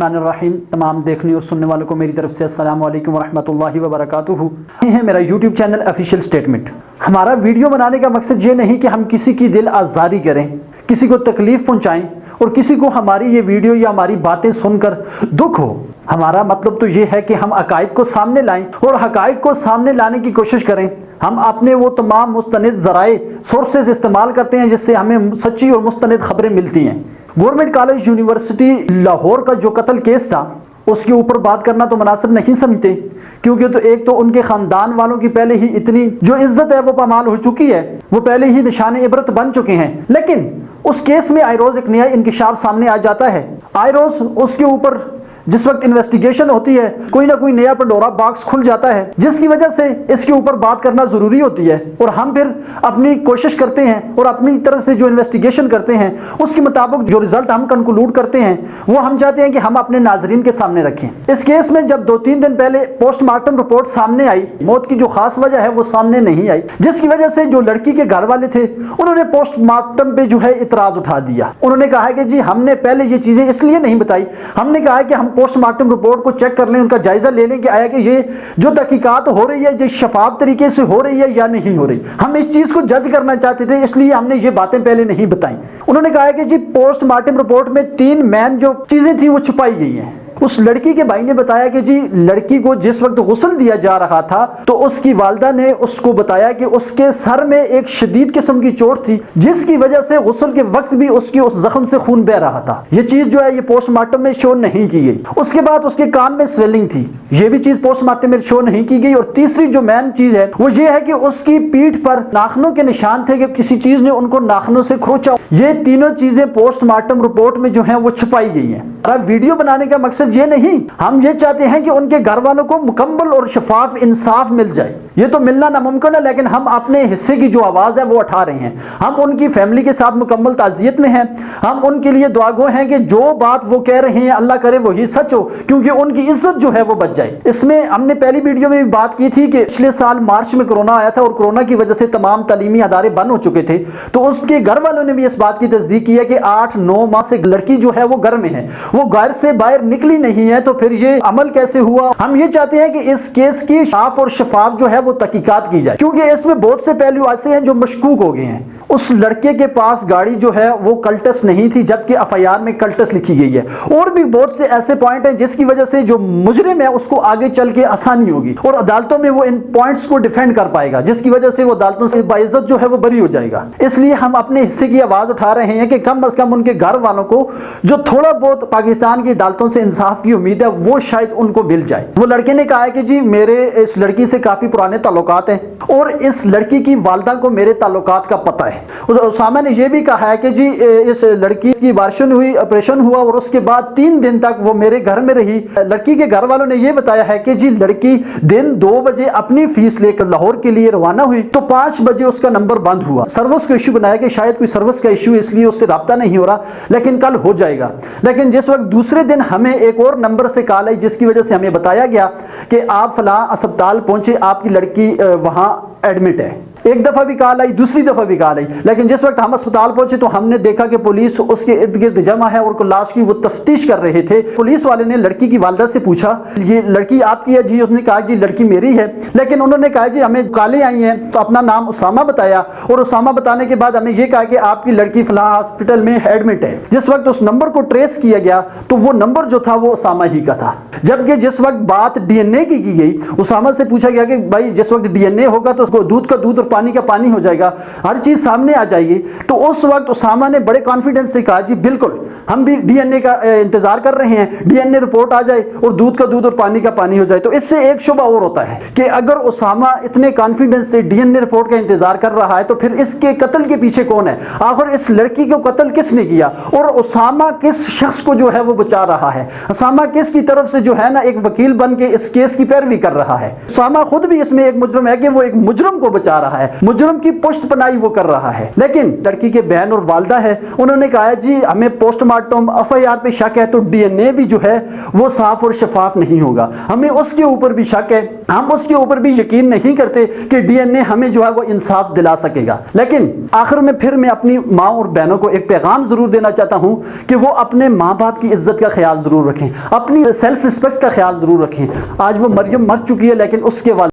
बिस्मिल्लाहिर्रहमानिर्रहीम। तमाम देखने और सुनने वालों को मेरी तरफ से अस्सलाम वालेकुम वरहमतुल्लाहि वबरकातुहू। ये है मेरा यूट्यूब चैनल ऑफिशियल स्टेटमेंट। हमारा वीडियो बनाने का मकसद ये नहीं कि हम किसी की दिल आज़ारी करें, किसी को तकलीफ़ पहुँचाएँ और किसी को हमारी ये वीडियो या हमारी बातें सुनकर दुख हो। हमारा मतलब तो ये है कि हम हक़ाइक़ को सामने लाएं और हक़ाइक़ को सामने लाने की कोशिश करें। हम अपने वो तमाम मुस्तनिद ज़राए सोर्सेज इस्तेमाल करते हैं जिससे हमें सच्ची और मुस्तनिद खबरें मिलती हैं। गवर्नमेंट कॉलेज यूनिवर्सिटी लाहौर का जो कत्ल केस था उसके ऊपर बात करना तो मुनासिब नहीं समझते, क्योंकि तो एक तो उनके ख़ानदान वालों की पहले ही इतनी जो इज्जत है वो पामाल हो चुकी है, वो पहले ही निशान इबरत बन चुके हैं। लेकिन उस केस में आए रोज़ एक नया इंकिशाफ सामने आ जाता है। आए रोज़ उसके ऊपर जिस वक्त इन्वेस्टिगेशन होती है कोई ना कोई नया पंडोरा बॉक्स खुल जाता है, जिसकी वजह से इसके ऊपर बात करना ज़रूरी होती है। और हम फिर अपनी कोशिश करते हैं और अपनी तरफ से जो इन्वेस्टिगेशन करते हैं उसके मुताबिक जो रिजल्ट हम कंक्लूड करते हैं वो हम चाहते हैं कि हम अपने नाजरीन के सामने रखें। इस केस में जब 2-3 दिन पहले पोस्टमार्टम रिपोर्ट सामने आई, मौत की जो खास वजह है वो सामने नहीं आई, जिसकी वजह से जो लड़की के घर वाले थे उन्होंने पोस्टमार्टम पे जो है इतराज़ उठा दिया। उन्होंने कहा है कि जी हमने पहले ये चीज़ें इसलिए नहीं बताई, हमने कहा है कि हम पोस्टमार्टम रिपोर्ट को चेक कर लें, उनका जायजा ले लें कि आया कि ये जो तहकीकात हो रही है ये शफाफ तरीके से हो रही है या नहीं हो रही। हम इस चीज़ को जज करना चाहते थे, इसलिए हमने ये बातें पहले नहीं बताई। उन्होंने कहा है कि जी पोस्टमार्टम रिपोर्ट में 3 मेन जो चीज़ें थी वो छुपाई गई हैं। उस लड़की के भाई ने बताया कि जी लड़की को जिस वक्त गुस्ल दिया जा रहा था तो उसकी वालदा ने उसको बताया कि उसके सर में एक शदीद किस्म की चोट थी, जिसकी वजह से गुस्ल के वक्त भी उसकी उस जख्म से खून बह रहा था। ये चीज़ जो है ये पोस्टमार्टम में शो नहीं की गई। उसके बाद उसके कान में स्वेलिंग थी, ये भी चीज़ पोस्टमार्टम में शो नहीं की गई। और तीसरी जो मेन चीज़ है वो ये है कि उसकी पीठ पर नाखनों के निशान थे कि किसी चीज़ ने उनको नाखनों से खरोचा। ये तीनों चीज़ें पोस्टमार्टम रिपोर्ट में जो है वो छुपाई गई हैं। वीडियो बनाने का मकसद ये नहीं, हम ये चाहते हैं कि उनके घर वालों को मुकम्मल और शफाफ इंसाफ मिल जाए। ये तो मिलना नामुमकिन है, लेकिन हम अपने हिस्से की जो आवाज़ है वो उठा रहे हैं। हम उनकी फैमिली के साथ मुकम्मल ताज़ियत में हैं। हम उनके लिए दुआगो हैं कि जो बात वो कह रहे हैं अल्लाह करे वही सच हो, क्योंकि उनकी इज्जत जो है वो बच जाए। इसमें हमने पहली वीडियो में भी बात की थी कि पिछले साल मार्च में कोरोना आया था और कोरोना की वजह से तमाम तालीमी अदारे बंद हो चुके थे, तो उसके घर वालों ने भी इस बात की तस्दीक की है कि 8-9 माह से लड़की जो है वो घर में है, वो घर से बाहर निकली नहीं है। तो फिर ये अमल कैसे हुआ? हम ये चाहते हैं कि इस केस की साफ और शफाफ जो है वो तहकीकात की जाए, क्योंकि इसमें बहुत से पहलू ऐसे हैं जो मशकूक हो गए हैं। उस लड़के के पास गाड़ी जो है वो कल्टस नहीं थी, जबकि एफआईआर में कल्टस लिखी गई है। और भी बहुत से ऐसे पॉइंट हैं जिसकी वजह से जो मुजरिम है उसको आगे चल के आसानी होगी और अदालतों में वो इन पॉइंट्स को डिफेंड कर पाएगा, जिसकी वजह से वो अदालतों से बाइज्जत जो है वो बरी हो जाएगा। इसलिए हम अपने हिस्से की आवाज़ उठा रहे हैं कि कम अज कम उनके घर वालों को जो थोड़ा बहुत पाकिस्तान की अदालतों से इंसाफ की उम्मीद है वो शायद उनको मिल जाए। वो लड़के ने कहा है कि जी मेरे इस लड़की से काफ़ी पुराने ताल्लुकात हैं और इस लड़की की वालदा को मेरे ताल्लुकात का पता है। उसामा ने यह भी कहा है कि जी इस लड़की की बारिशन हुई, ऑपरेशन हुआ और उसके बाद 3 दिन तक वो मेरे घर में रही। लड़की के घर वालों ने यह बताया है कि जी लड़की दिन 2 बजे अपनी फीस लेकर लाहौर के लिए रवाना हुई तो 5 बजे उसका नंबर बंद हुआ। सर्विस का इशू बनाया कि शायद कोई सर्विस का इशू इसलिए उससे रब्ता नहीं हो रहा, लेकिन कल हो जाएगा। लेकिन जिस वक्त दूसरे दिन हमें एक और नंबर से कॉल आई जिसकी वजह से हमें बताया गया कि आप फलां अस्पताल पहुंचे, आपकी लड़की वहां एडमिट है। एक दफ़ा भी कॉल आई, दूसरी दफ़ा भी कॉल आई, लेकिन जिस वक्त हम अस्पताल पहुंचे तो हमने देखा कि पुलिस उसके इर्द गिर्द जमा है और लाश की वो तफ्तीश कर रहे थे। पुलिस वाले ने लड़की की वालदा से पूछा ये लड़की आपकी है? जी उसने कहा जी लड़की मेरी है। लेकिन उन्होंने कहा जी हमें कॉलें आई हैं, तो अपना नाम उसामा बताया और उसामा बताने के बाद हमें यह कहा कि आपकी लड़की फलां हॉस्पिटल में एडमिट है। जिस वक्त उस नंबर को ट्रेस किया गया तो वो नंबर जो था वो उसामा ही का था। जबकि जिस वक्त बात DNA की गई, उसामा से पूछा गया कि भाई जिस वक्त DNA होगा तो उसको दूध का दूध और पानी का पानी हो जाएगा, हर चीज सामने आ जाएगी। तो उस वक्त उसामा ने बड़े कॉन्फिडेंस से कहा जी बिल्कुल हम भी DNA का इंतजार कर रहे हैं, DNA रिपोर्ट आ जाए और दूध का दूध और पानी का पानी हो जाए। तो इससे एक शुबा और होता है कि अगर उसामा इतने कॉन्फिडेंस से DNA रिपोर्ट का इंतजार कर रहा है तो फिर इसके कत्ल के पीछे कौन है? आखिर इस लड़की को कत्ल किसने किया और उसामा किस शख्स को जो है वो बचा रहा है? उसामा किसकी तरफ से जो है ना एक वकील बन के इस केस की पैरवी कर रहा है? उसामा खुद भी इसमें एक मुजरिम है कि वो एक मुजरिम को बचा रहा है। ہے، مجرم کی پشت پناہی وہ کر رہا ہے۔ لیکن لڑکی کے بہن اور والدہ ہے، انہوں نے کہا جی ہمیں پوسٹ مارٹم FIR پہ شک ہے تو DNA بھی جو ہے وہ صاف اور شفاف نہیں ہوگا، ہمیں اس کے اوپر بھی شک ہے، ہم اس کے اوپر بھی یقین نہیں کرتے کہ DNA ہمیں جو ہے وہ انصاف دلا سکے گا۔ لیکن آخر میں پھر میں اپنی ماں اور بہنوں کو ایک پیغام ضرور دینا چاہتا ہوں کہ وہ اپنے ماں باپ کی عزت کا خیال ضرور رکھیں، اپنی سیلف رسپیکٹ کا خیال ضرور رکھیں۔ آج وہ مریم مر چکی ہے لیکن اس کے والد